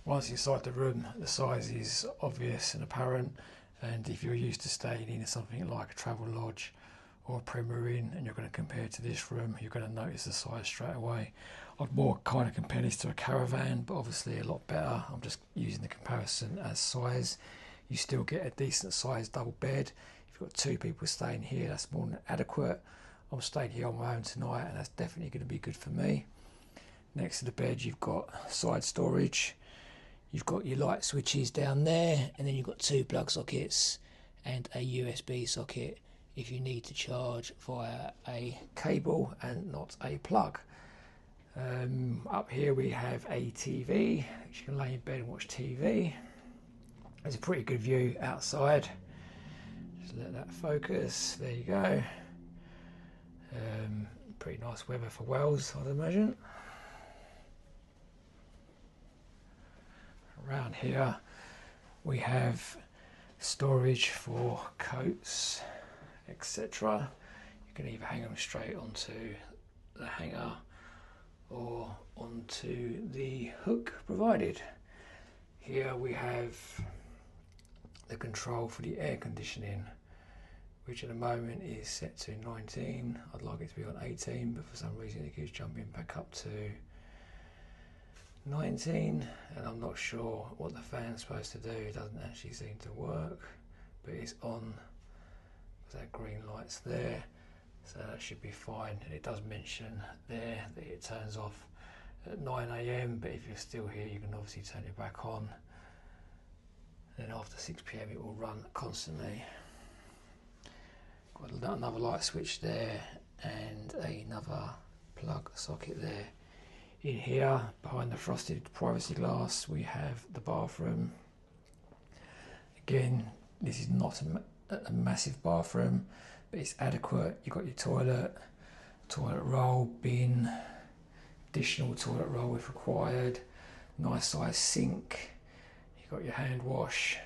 Once inside the room, the size is obvious and apparent, and if you're used to staying in something like a travel lodge or a Premier Inn and you're going to compare it to this room, you're going to notice the size straight away. I'd more kind of compare this to a caravan, but obviously a lot better. I'm just using the comparison as size. You still get a decent sized double bed. If you've got two people staying here, that's more than adequate. I'm staying here on my own tonight, and that's definitely going to be good for me. Next to the bed, you've got side storage. You've got your light switches down there, and then you've got two plug sockets and a USB socket if you need to charge via a cable and not a plug. Up here we have a TV, which you can lay in bed and watch TV. There's a pretty good view outside. Just let that focus. There you go. Pretty nice weather for Wales, I'd imagine. Around here we have storage for coats, etc. You can either hang them straight onto the hanger or onto the hook provided. Here we have the control for the air conditioning, which at the moment is set to 19. I'd like it to be on 18, but for some reason it keeps jumping back up to 19, and I'm not sure what the fan's supposed to do. It doesn't actually seem to work, but it's on. That green light's there, so that should be fine. And it does mention there that it turns off at 9 AM, but if you're still here you can obviously turn it back on, and then after 6 PM it will run constantly. Got another light switch there and another plug socket there. In here, behind the frosted privacy glass, we have the bathroom. Again, this is not a massive bathroom, but it's adequate. You've got your toilet roll, bin, additional toilet roll if required, nice size sink. You've got your hand wash,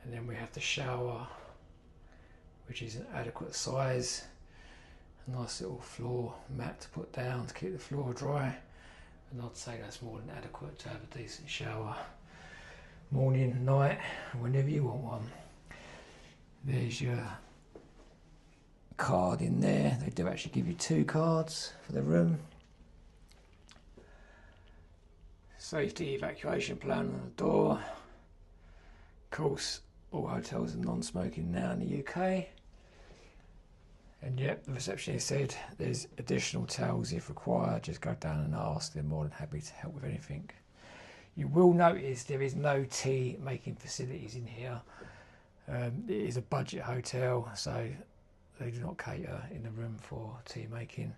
and then we have the shower, which is an adequate size. A nice little floor mat to put down to keep the floor dry, and I'd say that's more than adequate to have a decent shower morning, night, whenever you want one. There's your card in there. They do actually give you 2 cards for the room. Safety evacuation plan on the door. Of course, all hotels are non-smoking now in the UK. And yep, the receptionist said there's additional towels if required. Just go down and ask. They're more than happy to help with anything. You will notice there is no tea making facilities in here. It is a budget hotel, so they do not cater in the room for tea making.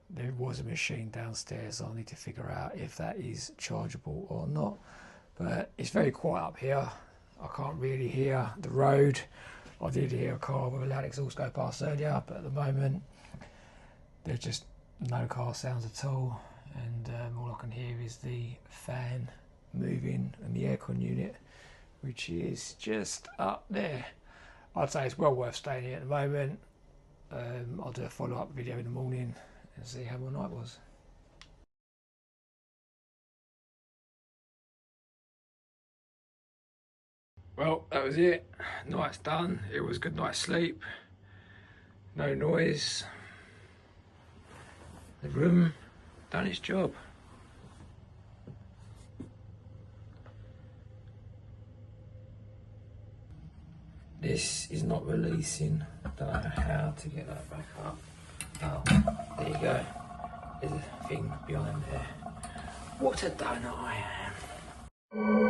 There was a machine downstairs. I'll need to figure out if that is chargeable or not. But it's very quiet up here. I can't really hear the road. I did hear a car with a loud exhaust go past earlier, but at the moment there's just no car sounds at all, and all I can hear is the fan moving and the aircon unit, which is just up there. I'd say it's well worth staying here at the moment. I'll do a follow-up video in the morning and see how my night was. Well, that was it. Night's done. It was a good night's sleep. No noise. The room done its job. This is not releasing. I don't know how to get that back up. Oh, there you go. There's a thing behind there. What a donut I am.